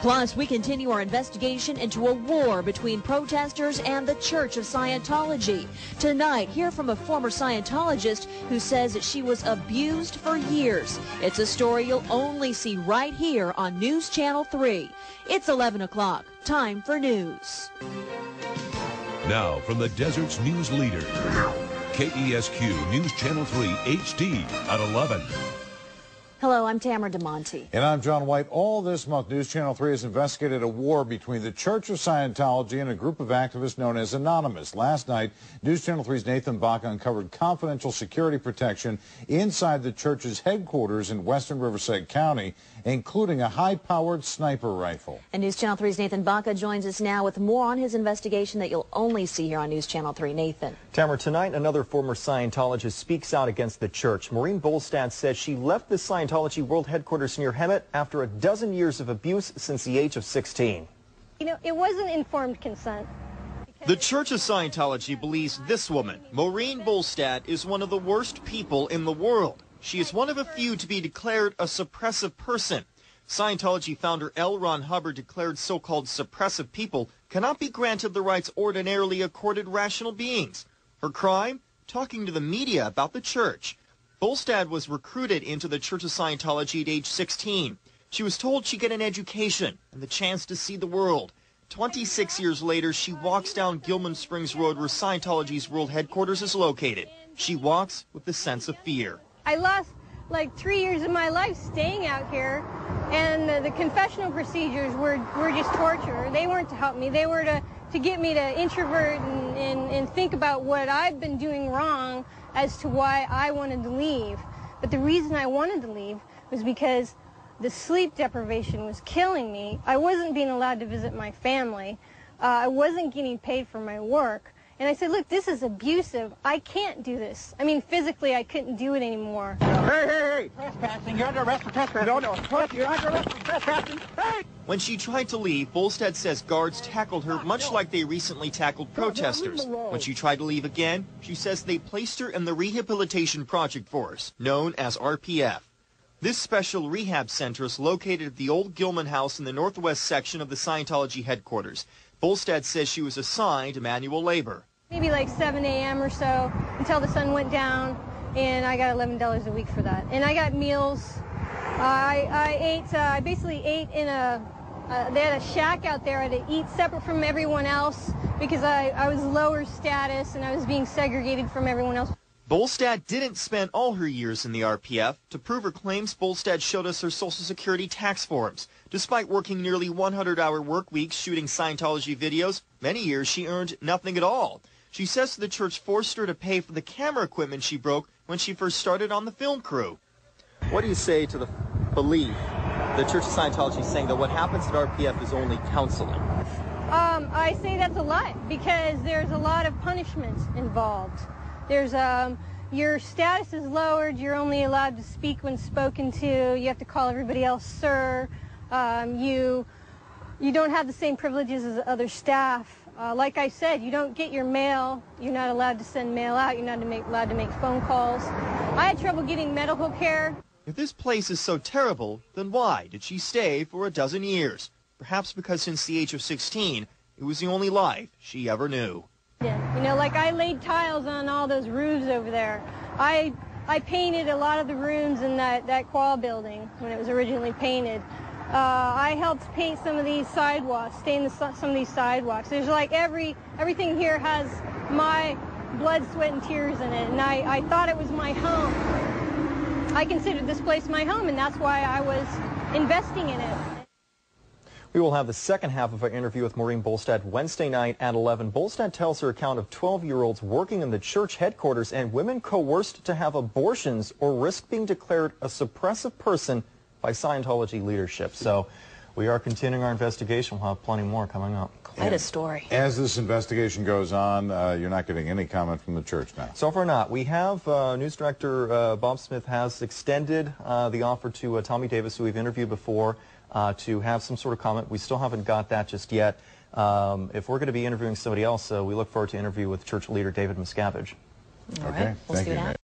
Plus, we continue our investigation into a war between protesters and the Church of Scientology. Tonight, hear from a former Scientologist who says that she was abused for years. It's a story you'll only see right here on News Channel 3. It's 11 o'clock. Time for news. Now, from the Desert's news leader, KESQ News Channel 3 HD at 11. Hello, I'm Tamara DeMonte. And I'm John White. All this month, News Channel 3 has investigated a war between the Church of Scientology and a group of activists known as Anonymous. Last night, News Channel 3's Nathan Baca uncovered confidential security protection inside the church's headquarters in western Riverside County, including a high-powered sniper rifle. And News Channel 3's Nathan Baca joins us now with more on his investigation that you'll only see here on News Channel 3. Nathan. Tamara, tonight another former Scientologist speaks out against the church. Maureen Bolstad says she left the Scientology World Headquarters near Hemet after a dozen years of abuse since the age of 16. You know, it wasn't informed consent. The Church of Scientology believes this woman, Maureen Bolstad, is one of the worst people in the world. She is one of a few to be declared a suppressive person. Scientology founder L. Ron Hubbard declared so-called suppressive people cannot be granted the rights ordinarily accorded rational beings. Her crime? Talking to the media about the church. Bolstad was recruited into the Church of Scientology at age 16. She was told she'd get an education and the chance to see the world. 26 years later, she walks down Gilman Springs Road where Scientology's world headquarters is located. She walks with a sense of fear. I lost like 3 years of my life staying out here, and the confessional procedures were just torture. They weren't to help me. They were to get me to introvert and think about what I've been doing wrong as to why I wanted to leave. But the reason I wanted to leave was because the sleep deprivation was killing me. I wasn't being allowed to visit my family. I wasn't getting paid for my work. And I said, look, this is abusive. I can't do this. I mean, physically, I couldn't do it anymore. Hey! Trespassing. You're under arrest for trespassing. No. You're under arrest for trespassing. Hey! When she tried to leave, Bolstad says guards tackled her much like they recently tackled protesters. When she tried to leave again, she says they placed her in the Rehabilitation Project Force, known as RPF. This special rehab center is located at the old Gilman House in the northwest section of the Scientology headquarters. Bolstad says she was assigned manual labor. Maybe like 7 a.m. or so until the sun went down, and I got $11 a week for that. And I got meals. I basically ate in they had a shack out there. I had to eat separate from everyone else because I was lower status and I was being segregated from everyone else. Bolstad didn't spend all her years in the RPF. To prove her claims, Bolstad showed us her Social Security tax forms. Despite working nearly 100-hour work weeks shooting Scientology videos, many years she earned nothing at all. She says the church forced her to pay for the camera equipment she broke when she first started on the film crew. What do you say to the belief the Church of Scientology is saying that what happens at RPF is only counseling? I say that's a lie because there's a lot of punishment involved. There's your status is lowered. You're only allowed to speak when spoken to. You have to call everybody else sir. You don't have the same privileges as other staff. Like I said, you don't get your mail. You're not allowed to send mail out. You're not allowed to make phone calls. I had trouble getting medical care. If this place is so terrible, then why did she stay for a dozen years? Perhaps because since the age of 16, it was the only life she ever knew. Yeah, you know, like I laid tiles on all those roofs over there. I painted a lot of the rooms in that qual building when it was originally painted. I helped paint some of these sidewalks, stain some of these sidewalks. There's like everything here has my blood, sweat, and tears in it, and I thought it was my home. I considered this place my home, and that's why I was investing in it. We will have the second half of our interview with Maureen Bolstad Wednesday night at 11. Bolstad tells her account of 12-year-olds working in the church headquarters and women coerced to have abortions or risk being declared a suppressive person by Scientology leadership. So we are continuing our investigation. We'll have plenty more coming up. Quite a story. As this investigation goes on, you're not getting any comment from the church now. So far not. We have News Director Bob Smith has extended the offer to Tommy Davis, who we've interviewed before, to have some sort of comment. We still haven't got that just yet. If we're going to be interviewing somebody else, we look forward to interview with church leader David Miscavige. All right. We'll see what happens.